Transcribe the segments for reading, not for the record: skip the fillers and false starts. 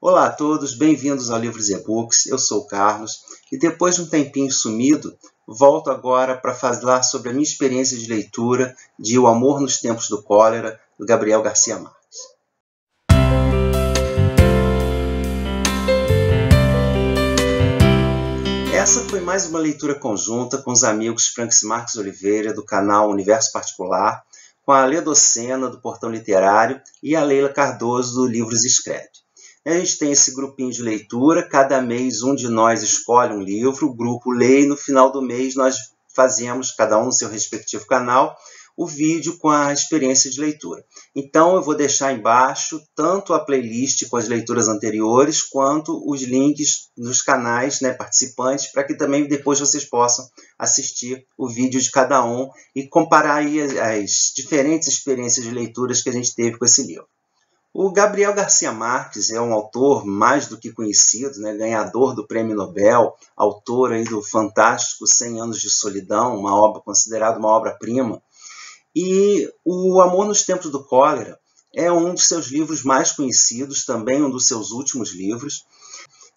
Olá a todos, bem-vindos ao Livros e E-Books. Eu sou o Carlos e depois de um tempinho sumido, volto agora para falar sobre a minha experiência de leitura de O Amor nos Tempos do Cólera, do Gabriel Garcia Marques. Essa foi mais uma leitura conjunta com os amigos Francis Marques Oliveira, do canal Universo Particular, com a Lê Docena, do Portão Literário, e a Leila Cardoso, do Livros Escreve. A gente tem esse grupinho de leitura, cada mês um de nós escolhe um livro, o grupo lê e no final do mês nós fazemos, cada um no seu respectivo canal, o vídeo com a experiência de leitura. Então eu vou deixar embaixo tanto a playlist com as leituras anteriores, quanto os links nos canais, participantes, para que também depois vocês possam assistir o vídeo de cada um e comparar aí as diferentes experiências de leituras que a gente teve com esse livro. O Gabriel Garcia Marques é um autor mais do que conhecido, ganhador do Prêmio Nobel, autor aí do fantástico 100 Anos de Solidão, uma obra considerada uma obra-prima. E O Amor nos Tempos do Cólera é um dos seus livros mais conhecidos, também um dos seus últimos livros.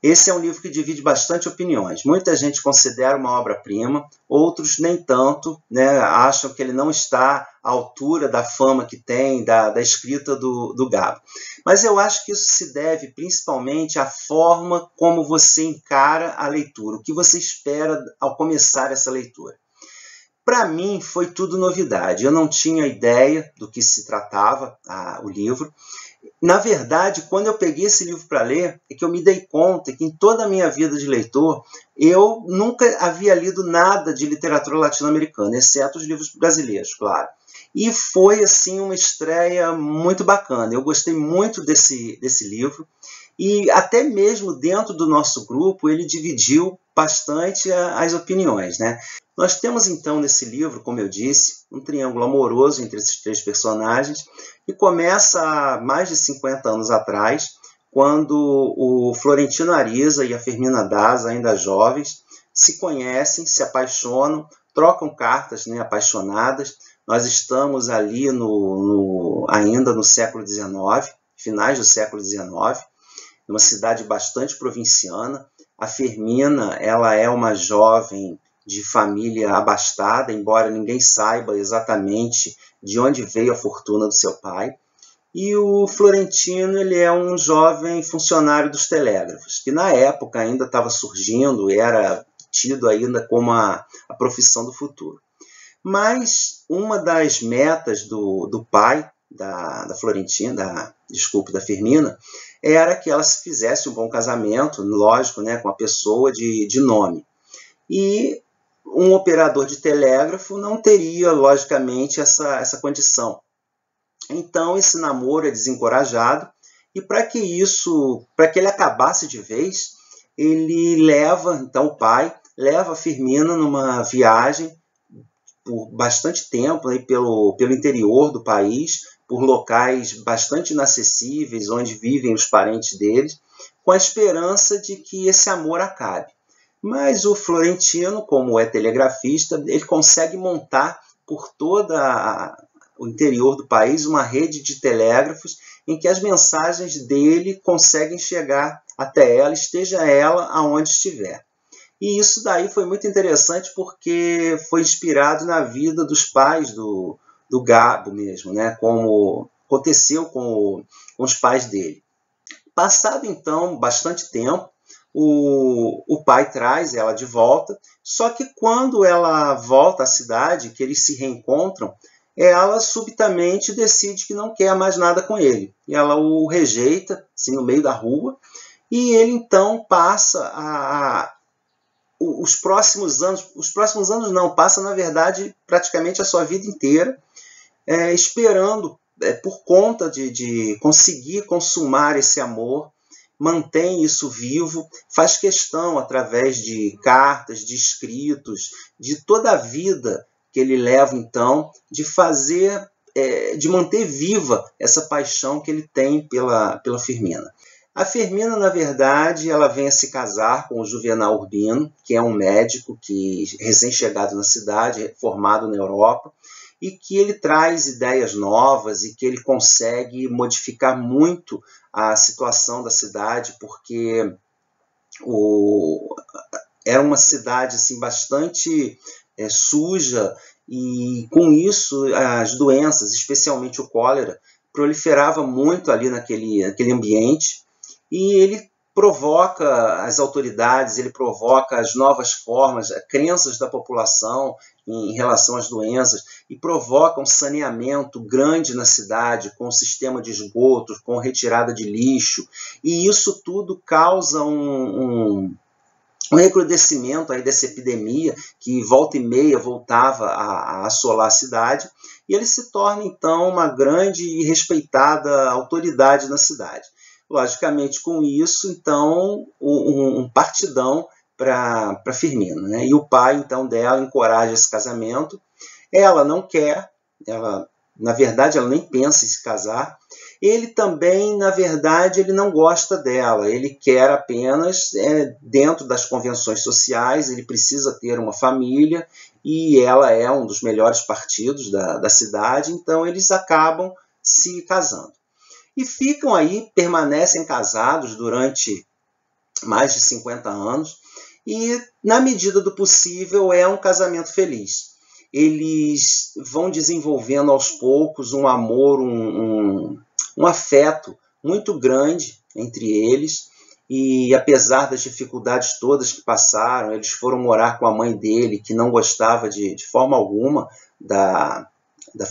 Esse é um livro que divide bastante opiniões. Muita gente considera uma obra-prima, outros nem tanto, acham que ele não está à altura da fama que tem, da escrita do Gabo. Mas eu acho que isso se deve principalmente à forma como você encara a leitura, o que você espera ao começar essa leitura. Para mim, foi tudo novidade. Eu não tinha ideia do que se tratava o livro. Na verdade, quando eu peguei esse livro para ler, é que eu me dei conta que em toda a minha vida de leitor, eu nunca havia lido nada de literatura latino-americana, exceto os livros brasileiros, claro. E foi assim uma estreia muito bacana. Eu gostei muito desse livro e até mesmo dentro do nosso grupo ele dividiu bastante as opiniões, Nós temos então nesse livro, como eu disse, um triângulo amoroso entre esses três personagens que começa há mais de 50 anos atrás, quando o Florentino Ariza e a Fermina Daza, ainda jovens, se conhecem, se apaixonam, trocam cartas apaixonadas. Nós estamos ali ainda no século XIX, finais do século XIX, numa cidade bastante provinciana. A Fermina, ela é uma jovem de família abastada, embora ninguém saiba exatamente de onde veio a fortuna do seu pai. E o Florentino, ele é um jovem funcionário dos telégrafos, que na época ainda estava surgindo, era tido ainda como a profissão do futuro. Mas uma das metas do pai da Fermina, era que ela se fizesse um bom casamento, lógico, com a pessoa de nome. E um operador de telégrafo não teria, logicamente, essa condição. Então, esse namoro é desencorajado, e para que ele acabasse de vez, o pai leva a Fermina numa viagem por bastante tempo, pelo interior do país, por locais bastante inacessíveis, onde vivem os parentes deles, com a esperança de que esse amor acabe. Mas o Florentino, como é telegrafista, ele consegue montar por todo o interior do país uma rede de telégrafos em que as mensagens dele conseguem chegar até ela, esteja ela aonde estiver. E isso daí foi muito interessante porque foi inspirado na vida dos pais do Gabo mesmo, como aconteceu com os pais dele. Passado então bastante tempo, o pai traz ela de volta, só que quando ela volta à cidade, que eles se reencontram, ela subitamente decide que não quer mais nada com ele. E ela o rejeita, assim, no meio da rua, e ele então passa os próximos anos não, passa na verdade praticamente a sua vida inteira, esperando, por conta de conseguir consumar esse amor, mantém isso vivo, faz questão, através de cartas, de escritos, de toda a vida que ele leva, então, de manter viva essa paixão que ele tem pela Fermina. A Fermina, na verdade, ela vem a se casar com o Juvenal Urbino, que é um médico recém-chegado na cidade, formado na Europa, e que ele traz ideias novas e que ele consegue modificar muito a situação da cidade, porque era uma cidade assim, bastante suja, e com isso as doenças, especialmente o cólera, proliferava muito ali naquele ambiente, e ele provoca as autoridades, ele provoca as novas formas, as crenças da população em relação às doenças, e provoca um saneamento grande na cidade, com sistema de esgotos, com retirada de lixo, e isso tudo causa um recrudescimento aí dessa epidemia, que volta e meia voltava a assolar a cidade, e ele se torna então uma grande e respeitada autoridade na cidade. Logicamente, com isso, então, um partidão para Firmina, né? E o pai, então, dela encoraja esse casamento. Ela não quer, na verdade, ela nem pensa em se casar. Ele também, na verdade, ele não gosta dela. Ele quer apenas, dentro das convenções sociais, ele precisa ter uma família, e ela é um dos melhores partidos da cidade, então eles acabam se casando. E ficam aí, permanecem casados durante mais de 50 anos, e, na medida do possível, é um casamento feliz. Eles vão desenvolvendo aos poucos um amor, um afeto muito grande entre eles, e apesar das dificuldades todas que passaram, eles foram morar com a mãe dele, que não gostava de forma alguma da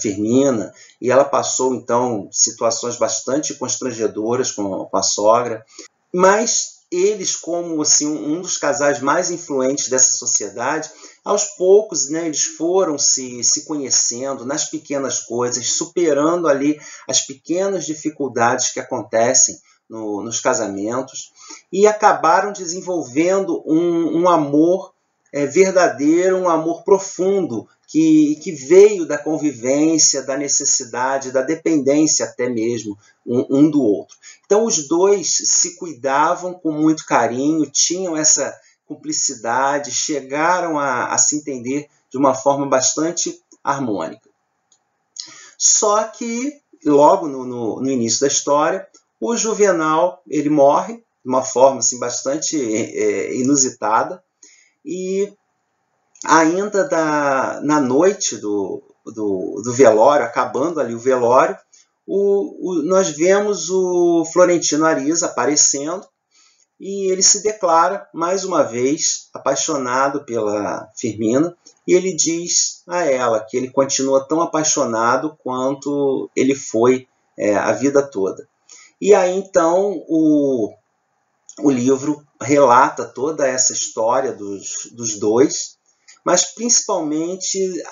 Firmina, e ela passou, então, situações bastante constrangedoras com a sogra, mas eles, como assim, um dos casais mais influentes dessa sociedade, aos poucos, né, eles foram se conhecendo nas pequenas coisas, superando ali as pequenas dificuldades que acontecem nos casamentos, e acabaram desenvolvendo um amor verdadeiro, um amor profundo, que veio da convivência, da necessidade, da dependência até mesmo um do outro. Então os dois se cuidavam com muito carinho, tinham essa cumplicidade, chegaram a se entender de uma forma bastante harmônica. Só que, logo no início da história, o Juvenal ele morre de uma forma assim, bastante inusitada, e ainda na noite do velório, acabando ali o velório, nós vemos o Florentino Arias aparecendo, e ele se declara, mais uma vez, apaixonado pela Firmina, e ele diz a ela que ele continua tão apaixonado quanto ele foi a vida toda. E aí, então, o livro relata toda essa história dos dois, mas principalmente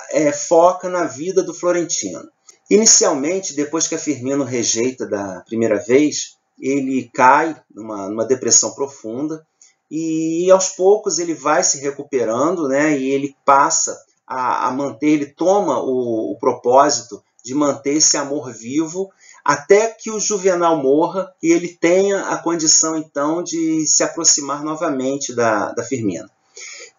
foca na vida do Florentino. Inicialmente, depois que a Firmina o rejeita da primeira vez, ele cai numa depressão profunda, e aos poucos ele vai se recuperando, né, e ele passa a manter, ele toma o propósito de manter esse amor vivo até que o Juvenal morra e ele tenha a condição então de se aproximar novamente da Firmina.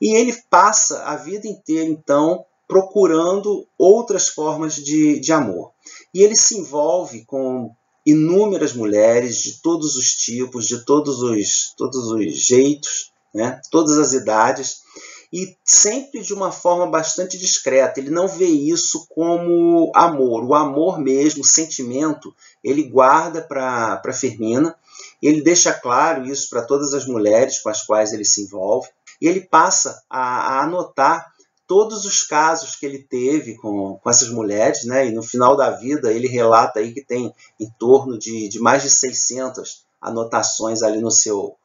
E ele passa a vida inteira então procurando outras formas de amor. E ele se envolve com inúmeras mulheres de todos os tipos, de todos os jeitos, né? Todas as idades, e sempre de uma forma bastante discreta. Ele não vê isso como amor. O amor mesmo, o sentimento, ele guarda para Firmina. Ele deixa claro isso para todas as mulheres com as quais ele se envolve. E ele passa a anotar todos os casos que ele teve com essas mulheres, né? E no final da vida ele relata aí que tem em torno de mais de 600 anotações ali no seu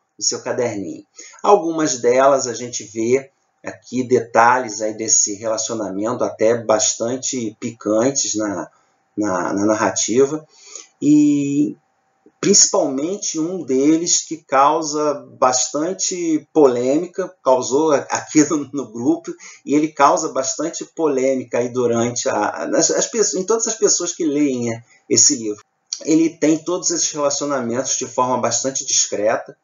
caderninho. Algumas delas a gente vê aqui detalhes aí desse relacionamento até bastante picantes na narrativa, e principalmente um deles que causa bastante polêmica, causou aqui no grupo, e ele causa bastante polêmica aí durante em todas as pessoas que leem esse livro. Ele tem todos esses relacionamentos de forma bastante discreta,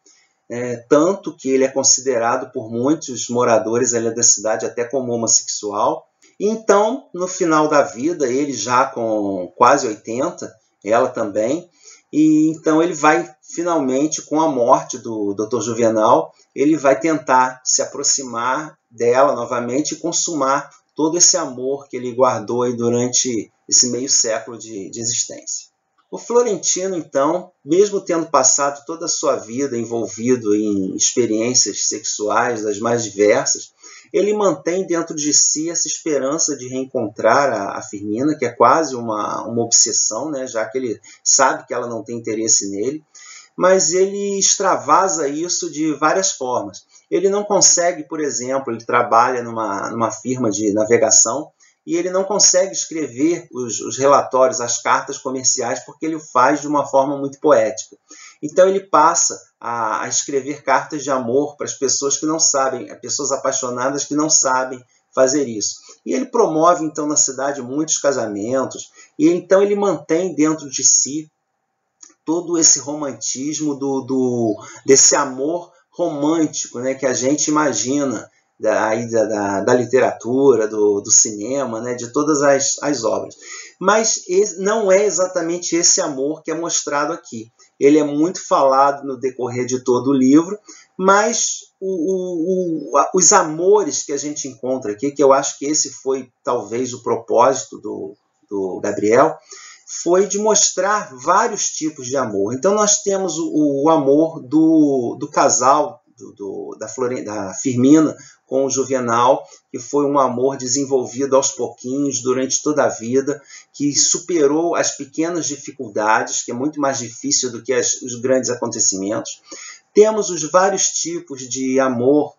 tanto que ele é considerado por muitos moradores ali da cidade até como homossexual. Então, no final da vida, ele já com quase 80, ela também, E então ele vai, finalmente, com a morte do Dr. Juvenal, ele vai tentar se aproximar dela novamente e consumar todo esse amor que ele guardou aí durante esse meio século de existência. O Florentino, então, mesmo tendo passado toda a sua vida envolvido em experiências sexuais das mais diversas, ele mantém dentro de si essa esperança de reencontrar a Firmina, que é quase uma obsessão, né, já que ele sabe que ela não tem interesse nele, mas ele extravasa isso de várias formas. Ele não consegue, por exemplo, ele trabalha numa firma de navegação, e ele não consegue escrever os relatórios, as cartas comerciais, porque ele o faz de uma forma muito poética. Então ele passa a escrever cartas de amor para as pessoas que não sabem, pessoas apaixonadas que não sabem fazer isso. E ele promove, então, na cidade muitos casamentos, e então ele mantém dentro de si todo esse romantismo desse amor romântico, né, que a gente imagina da literatura, do cinema, né, de todas as obras. Mas não é exatamente esse amor que é mostrado aqui. Ele é muito falado no decorrer de todo o livro, mas os amores que a gente encontra aqui, que eu acho que esse foi talvez o propósito do Gabriel, foi de mostrar vários tipos de amor. Então nós temos o amor do casal, da Firmina com o Juvenal, que foi um amor desenvolvido aos pouquinhos durante toda a vida, que superou as pequenas dificuldades, que é muito mais difícil do que os grandes acontecimentos. Temos os vários tipos de amor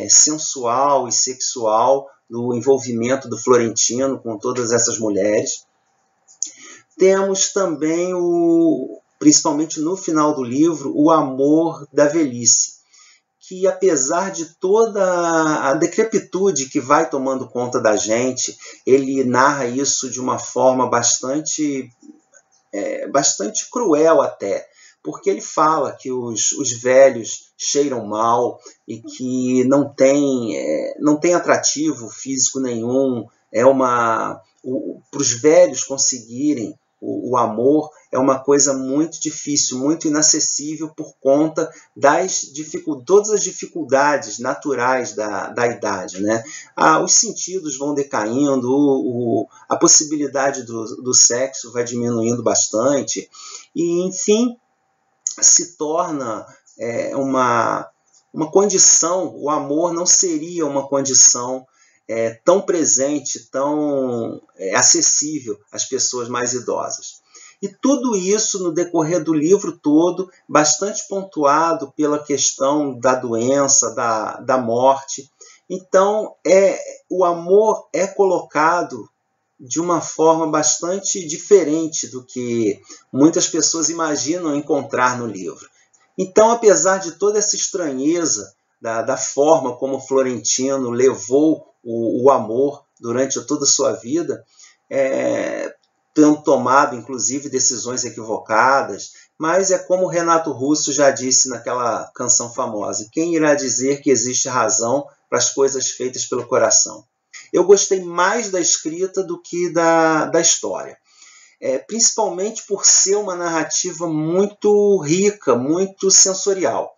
sensual e sexual, do envolvimento do Florentino com todas essas mulheres. Temos também, principalmente no final do livro, o amor da velhice, que apesar de toda a decrepitude que vai tomando conta da gente, ele narra isso de uma forma bastante cruel até, porque ele fala que os velhos cheiram mal e que não tem atrativo físico nenhum. Para os velhos conseguirem o amor é uma coisa muito difícil, muito inacessível por conta todas as dificuldades naturais da idade, né? Os sentidos vão decaindo, a possibilidade do sexo vai diminuindo bastante e, enfim, se torna uma condição. O amor não seria uma condição tão presente, tão acessível às pessoas mais idosas. E tudo isso no decorrer do livro todo, bastante pontuado pela questão da doença, da morte. Então, o amor é colocado de uma forma bastante diferente do que muitas pessoas imaginam encontrar no livro. Então, apesar de toda essa estranheza da forma como Florentino levou o amor durante toda a sua vida, tendo tomado, inclusive, decisões equivocadas, mas é como Renato Russo já disse naquela canção famosa: quem irá dizer que existe razão para as coisas feitas pelo coração? Eu gostei mais da escrita do que da história, principalmente por ser uma narrativa muito rica, muito sensorial.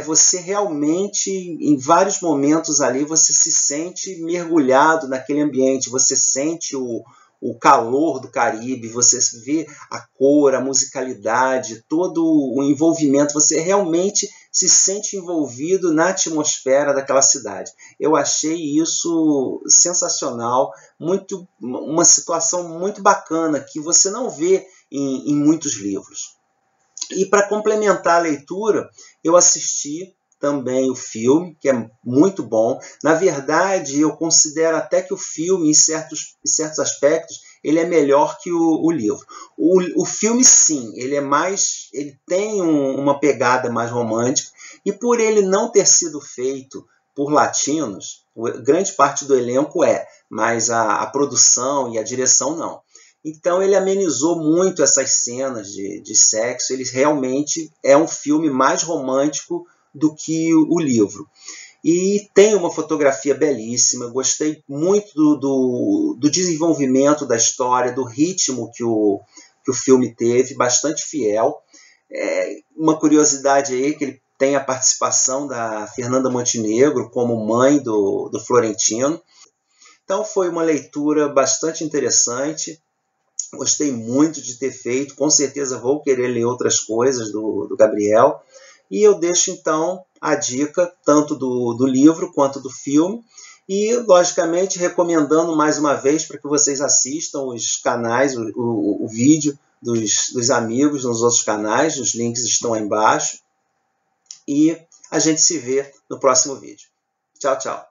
Você realmente, em vários momentos ali, você se sente mergulhado naquele ambiente, você sente o calor do Caribe, você vê a cor, a musicalidade, todo o envolvimento, você realmente se sente envolvido na atmosfera daquela cidade. Eu achei isso sensacional, uma situação muito bacana que você não vê em muitos livros. E para complementar a leitura, eu assisti também o filme, que é muito bom. Na verdade, eu considero até que o filme, em certos aspectos, ele é melhor que o livro. O filme, sim, ele tem uma pegada mais romântica, e por ele não ter sido feito por latinos, grande parte do elenco mas a produção e a direção não. Então ele amenizou muito essas cenas de sexo. Ele realmente é um filme mais romântico do que o livro. E tem uma fotografia belíssima. Gostei muito do desenvolvimento da história, do ritmo que o filme teve, bastante fiel. Uma curiosidade aí que ele tem a participação da Fernanda Montenegro como mãe do Florentino. Então foi uma leitura bastante interessante. Gostei muito de ter feito. Com certeza vou querer ler outras coisas do Gabriel. E eu deixo então a dica tanto do livro quanto do filme. E, logicamente, recomendando mais uma vez para que vocês assistam os canais, o vídeo dos amigos nos outros canais. Os links estão aí embaixo. E a gente se vê no próximo vídeo. Tchau, tchau.